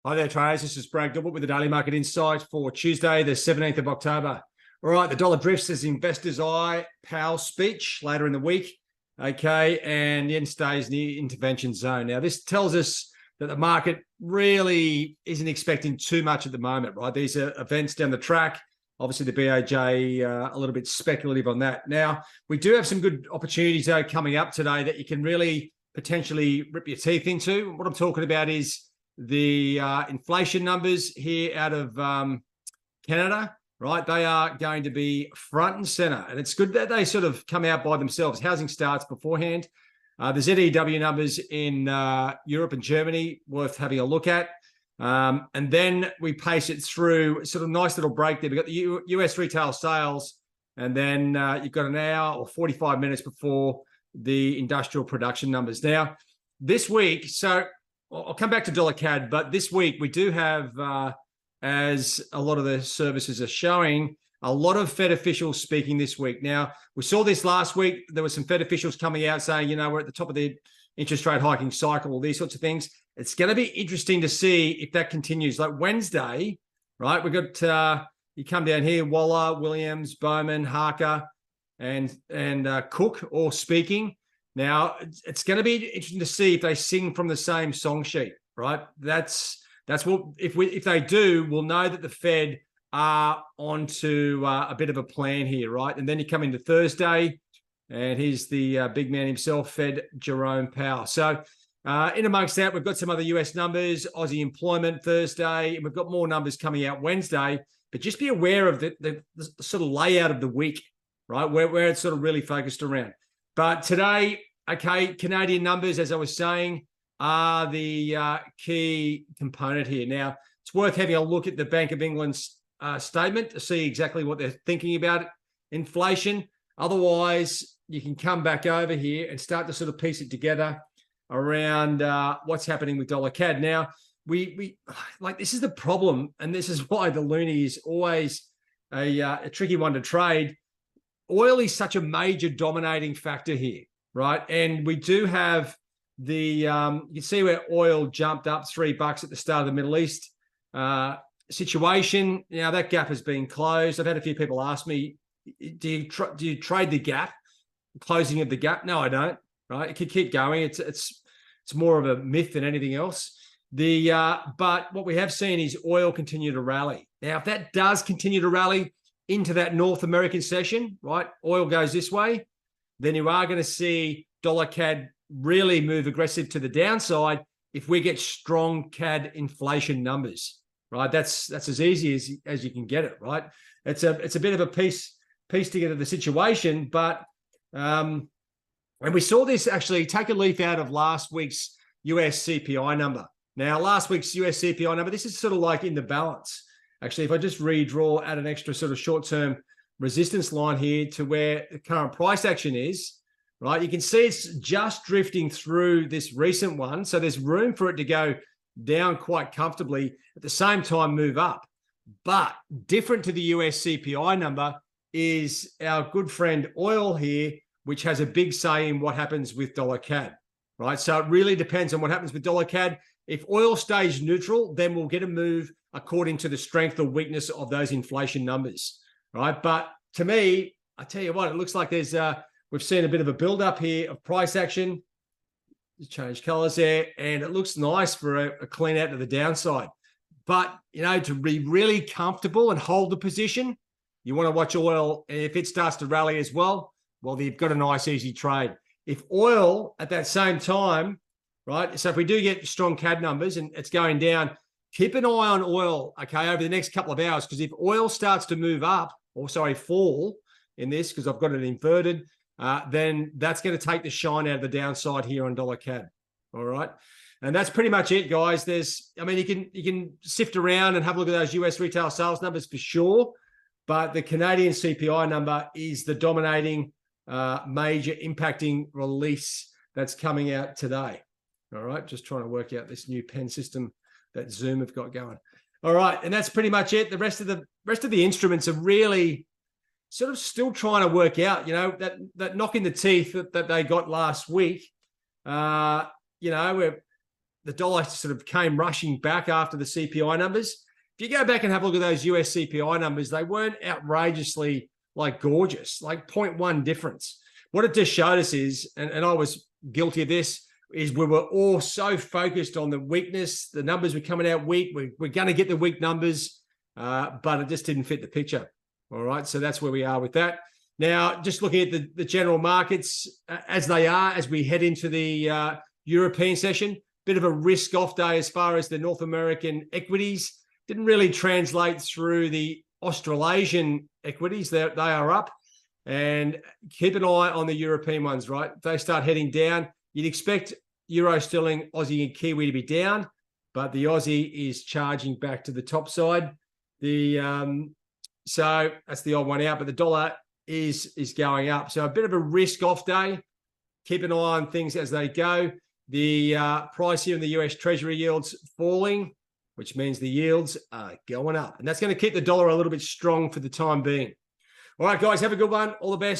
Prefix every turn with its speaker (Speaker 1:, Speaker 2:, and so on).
Speaker 1: Hi there, traders. This is Brad Gilbert with the Daily Market Insight for Tuesday, the 17th of October. All right, the dollar drifts as investors eye Powell's speech later in the week. Okay, and the yen stays in the intervention zone. Now, this tells us that the market really isn't expecting too much at the moment, right? These are events down the track. Obviously, the BOJ, a little bit speculative on that. Now, we do have some good opportunities, though, coming up today that you can really potentially rip your teeth into. What I'm talking about is the inflation numbers here out of Canada, right? They are going to be front and center. And it's good that they sort of come out by themselves. Housing starts beforehand. The ZEW numbers in Europe and Germany, worth having a look at. And then we pace it through, sort of nice little break there. We've got the US retail sales, and then you've got an hour or 45 minutes before the industrial production numbers. Now, this week, so I'll come back to dollar CAD, but this week we do have, as a lot of the services are showing, a lot of Fed officials speaking this week. Now, we saw this last week. There were some Fed officials coming out saying, you know, we're at the top of the interest rate hiking cycle, all these sorts of things. It's going to be interesting to see if that continues. Like Wednesday, right, we got, you come down here, Waller, Williams, Bowman, Harker, and Cook all speaking. Now, it's going to be interesting to see if they sing from the same song sheet, right? That's what, if they do, we'll know that the Fed are onto a bit of a plan here, right? And then you come into Thursday, and here's the big man himself, Fed Jerome Powell. So in amongst that, we've got some other US numbers, Aussie employment Thursday, and we've got more numbers coming out Wednesday. But just be aware of the sort of layout of the week, right? Where it's sort of really focused around. But today, okay, Canadian numbers, as I was saying, are the key component here. Now, it's worth having a look at the Bank of England's statement to see exactly what they're thinking about inflation. Otherwise, you can come back over here and start to sort of piece it together around what's happening with dollar CAD. Now, we like, this is the problem, and this is why the loonie is always a tricky one to trade. Oil is such a major dominating factor here, right? And we do have the, you can see where oil jumped up $3 at the start of the Middle East situation. Now, that gap has been closed. I've had a few people ask me, do you trade the gap, closing of the gap? No, I don't, right? It could keep going. It's more of a myth than anything else. But what we have seen is oil continue to rally. Now, if that does continue to rally into that North American session, right, oil goes this way, then you are going to see dollar CAD really move aggressive to the downside if we get strong CAD inflation numbers, right? That's as easy as you can get it, right? It's a bit of a piece together the situation, but and we saw this actually take a leaf out of last week's US CPI number. Now, last week's US CPI number, this is sort of like in the balance. Actually, if I just redraw, add an extra sort of short-term resistance line here to where the current price action is, right? You can see it's just drifting through this recent one. So there's room for it to go down quite comfortably, at the same time move up. But different to the US CPI number is our good friend oil here, which has a big say in what happens with dollar CAD, right? So it really depends on what happens with dollar CAD. If oil stays neutral, then we'll get a move according to the strength or weakness of those inflation numbers, right? But to me, I tell you what, it looks like there's we've seen a bit of a build up here of price action. Just change colors there, and it looks nice for a clean out to the downside. But, you know, to be really comfortable and hold the position, you want to watch oil. And if it starts to rally as well, you've got a nice, easy trade. If oil at that same time, right? So if we do get strong CAD numbers and it's going down, keep an eye on oil, okay, over the next couple of hours, because if oil starts to move up, or sorry, fall in this, because I've got it inverted, then that's going to take the shine out of the downside here on dollar CAD. All right. And that's pretty much it, guys. I mean, you can sift around and have a look at those US retail sales numbers for sure, but the Canadian CPI number is the dominating major impacting release that's coming out today. All right. Just trying to work out this new pen system that Zoom have got going. All right. And that's pretty much it. The rest of the instruments are really sort of still trying to work out, you know, that knock in the teeth that they got last week. You know, the dollar sort of came rushing back after the CPI numbers. If you go back and have a look at those US CPI numbers, they weren't outrageously like gorgeous, like 0.1 difference. What it just showed us is, and I was guilty of this, is we were all so focused on the weakness. The numbers were coming out weak. We're going to get the weak numbers, but it just didn't fit the picture. All right, so that's where we are with that. Now, just looking at the general markets as they are, as we head into the European session, bit of a risk-off day as far as the North American equities. Didn't really translate through the Australasian equities. They are up. And keep an eye on the European ones, right? If they start heading down, you'd expect Euro, Sterling, Aussie and Kiwi to be down, but the Aussie is charging back to the top side. So that's the odd one out, but the dollar is going up. So a bit of a risk-off day. Keep an eye on things as they go. The price here in the US Treasury yields falling, which means the yields are going up. And that's going to keep the dollar a little bit strong for the time being. All right, guys, have a good one. All the best.